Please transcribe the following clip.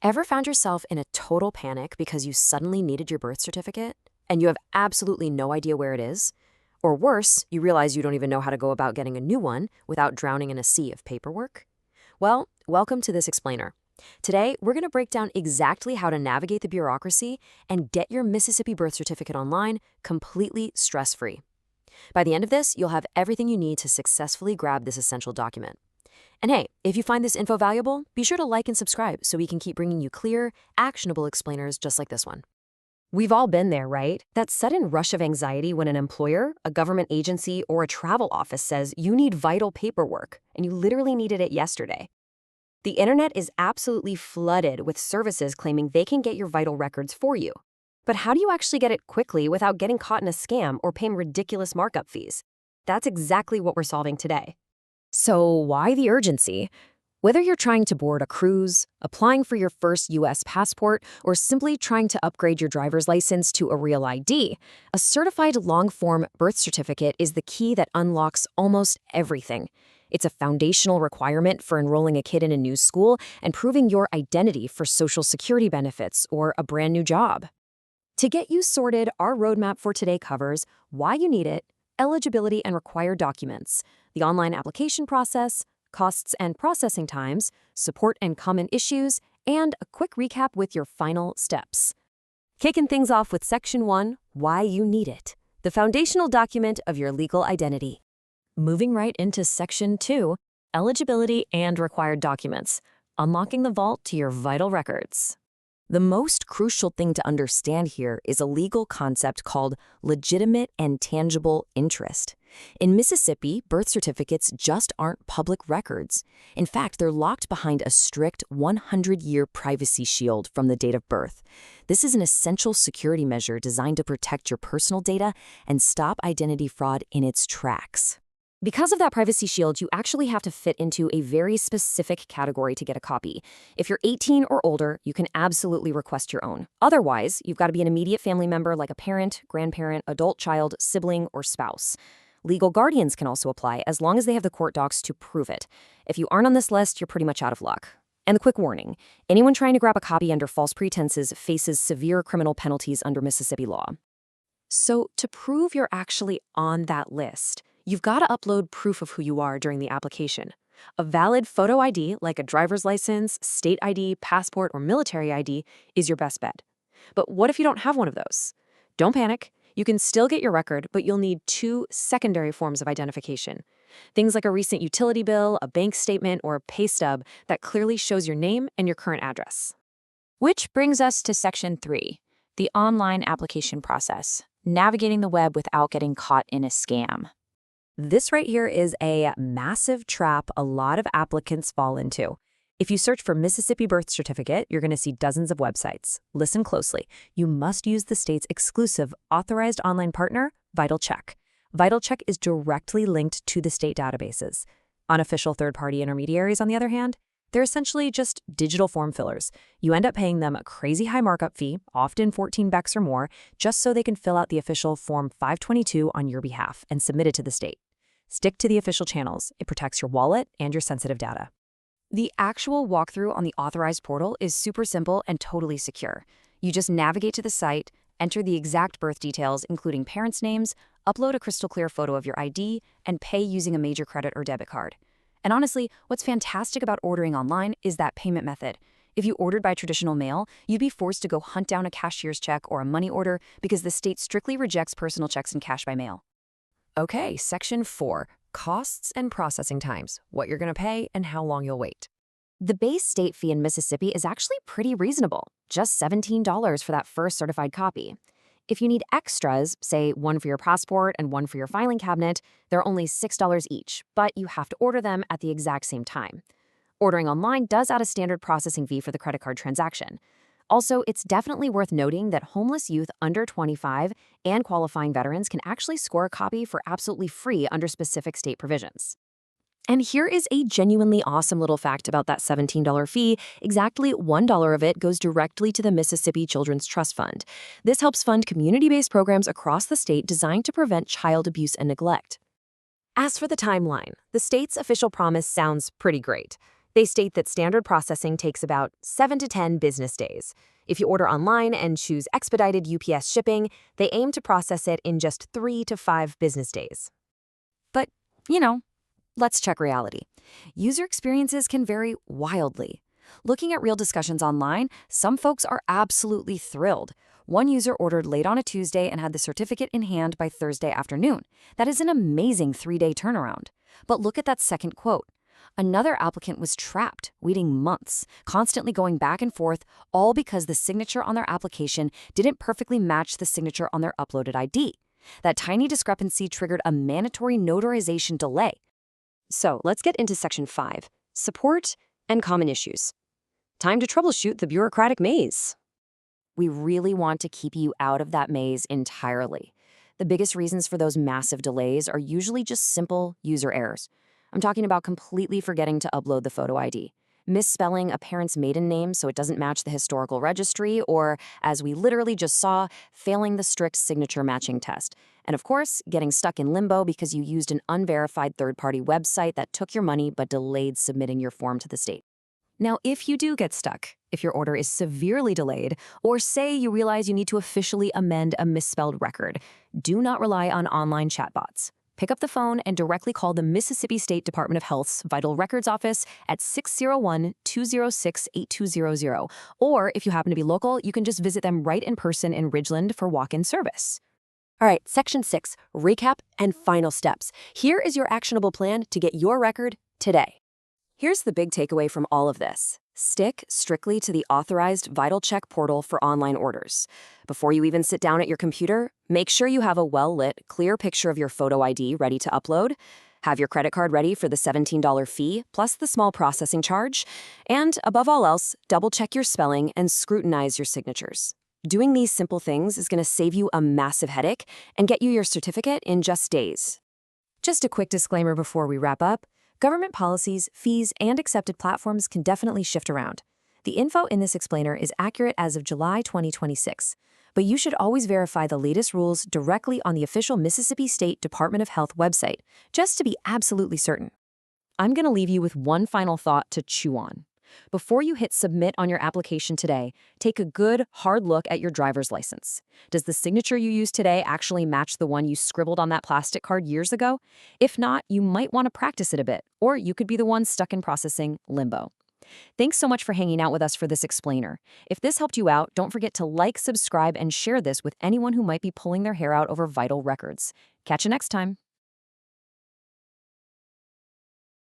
Ever found yourself in a total panic because you suddenly needed your birth certificate and you have absolutely no idea where it is? Or worse, you realize you don't even know how to go about getting a new one without drowning in a sea of paperwork? Well, welcome to this explainer. Today, we're going to break down exactly how to navigate the bureaucracy and get your Mississippi birth certificate online completely stress-free. By the end of this, you'll have everything you need to successfully grab this essential document. And hey, if you find this info valuable, be sure to like and subscribe so we can keep bringing you clear, actionable explainers just like this one. We've all been there, right? That sudden rush of anxiety when an employer, a government agency, or a travel office says you need vital paperwork, and you literally needed it yesterday. The internet is absolutely flooded with services claiming they can get your vital records for you. But how do you actually get it quickly without getting caught in a scam or paying ridiculous markup fees? That's exactly what we're solving today. So why the urgency? Whether you're trying to board a cruise, applying for your first U.S. passport, or simply trying to upgrade your driver's license to a real ID, a certified long-form birth certificate is the key that unlocks almost everything. It's a foundational requirement for enrolling a kid in a new school and proving your identity for Social Security benefits or a brand new job. To get you sorted, our roadmap for today covers why you need it, eligibility and required documents, the online application process, costs and processing times, support and common issues, and a quick recap with your final steps. Kicking things off with Section 1, Why You Need It, the foundational document of your legal identity. Moving right into Section 2, Eligibility and Required Documents, unlocking the vault to your vital records. The most crucial thing to understand here is a legal concept called legitimate and tangible interest. In Mississippi, birth certificates just aren't public records. In fact, they're locked behind a strict 100-year privacy shield from the date of birth. This is an essential security measure designed to protect your personal data and stop identity fraud in its tracks. Because of that privacy shield, you actually have to fit into a very specific category to get a copy. If you're 18 or older, you can absolutely request your own. Otherwise, you've got to be an immediate family member like a parent, grandparent, adult child, sibling, or spouse. Legal guardians can also apply as long as they have the court docs to prove it. If you aren't on this list, you're pretty much out of luck. And the quick warning, anyone trying to grab a copy under false pretenses faces severe criminal penalties under Mississippi law. So to prove you're actually on that list, you've got to upload proof of who you are during the application. A valid photo ID, like a driver's license, state ID, passport, or military ID, is your best bet. But what if you don't have one of those? Don't panic. You can still get your record, but you'll need 2 secondary forms of identification. Things like a recent utility bill, a bank statement, or a pay stub that clearly shows your name and your current address. Which brings us to Section 3, the online application process, navigating the web without getting caught in a scam. This right here is a massive trap a lot of applicants fall into. If you search for Mississippi birth certificate, you're going to see dozens of websites. Listen closely. You must use the state's exclusive authorized online partner, VitalCheck. VitalCheck is directly linked to the state databases. Unofficial third-party intermediaries, on the other hand, they're essentially just digital form fillers. You end up paying them a crazy high markup fee, often 14 bucks or more, just so they can fill out the official Form 522 on your behalf and submit it to the state. Stick to the official channels. It protects your wallet and your sensitive data. The actual walkthrough on the authorized portal is super simple and totally secure. You just navigate to the site, enter the exact birth details, including parents' names, upload a crystal clear photo of your ID, and pay using a major credit or debit card. And honestly, what's fantastic about ordering online is that payment method. If you ordered by traditional mail, you'd be forced to go hunt down a cashier's check or a money order because the state strictly rejects personal checks and cash by mail. Okay, Section 4, Costs and Processing Times, what you're going to pay and how long you'll wait. The base state fee in Mississippi is actually pretty reasonable, just $17 for that first certified copy. If you need extras, say one for your passport and one for your filing cabinet, they're only $6 each, but you have to order them at the exact same time. Ordering online does add a standard processing fee for the credit card transaction. Also, it's definitely worth noting that homeless youth under 25 and qualifying veterans can actually score a copy for absolutely free under specific state provisions. And here is a genuinely awesome little fact about that $17 fee. Exactly $1 of it goes directly to the Mississippi Children's Trust Fund. This helps fund community-based programs across the state designed to prevent child abuse and neglect. As for the timeline, the state's official promise sounds pretty great. They state that standard processing takes about 7 to 10 business days. If you order online and choose expedited UPS shipping, they aim to process it in just 3 to 5 business days. But, you know, let's check reality. User experiences can vary wildly. Looking at real discussions online, some folks are absolutely thrilled. One user ordered late on a Tuesday and had the certificate in hand by Thursday afternoon. That is an amazing 3-day turnaround. But look at that second quote. Another applicant was trapped, waiting months, constantly going back and forth, all because the signature on their application didn't perfectly match the signature on their uploaded ID. That tiny discrepancy triggered a mandatory notarization delay. So let's get into Section 5, Support and Common Issues. Time to troubleshoot the bureaucratic maze. We really want to keep you out of that maze entirely. The biggest reasons for those massive delays are usually just simple user errors. I'm talking about completely forgetting to upload the photo ID, misspelling a parent's maiden name so it doesn't match the historical registry, or, as we literally just saw, failing the strict signature matching test. And of course, getting stuck in limbo because you used an unverified third-party website that took your money but delayed submitting your form to the state. Now, if you do get stuck, if your order is severely delayed, or say you realize you need to officially amend a misspelled record, do not rely on online chatbots. Pick up the phone and directly call the Mississippi State Department of Health's Vital Records Office at 601-206-8200. Or if you happen to be local, you can just visit them right in person in Ridgeland for walk-in service. All right, Section 6, Recap and Final Steps. Here is your actionable plan to get your record today. Here's the big takeaway from all of this. Stick strictly to the authorized Vital Check portal for online orders. Before you even sit down at your computer, make sure you have a well-lit, clear picture of your photo ID ready to upload. Have your credit card ready for the $17 fee, plus the small processing charge. And above all else, double-check your spelling and scrutinize your signatures. Doing these simple things is going to save you a massive headache and get you your certificate in just days. Just a quick disclaimer before we wrap up. Government policies, fees, and accepted platforms can definitely shift around. The info in this explainer is accurate as of July 2026, but you should always verify the latest rules directly on the official Mississippi State Department of Health website, just to be absolutely certain. I'm going to leave you with one final thought to chew on. Before you hit submit on your application today, take a good, hard look at your driver's license. Does the signature you use today actually match the one you scribbled on that plastic card years ago? If not, you might want to practice it a bit, or you could be the one stuck in processing limbo. Thanks so much for hanging out with us for this explainer. If this helped you out, don't forget to like, subscribe, and share this with anyone who might be pulling their hair out over vital records. Catch you next time.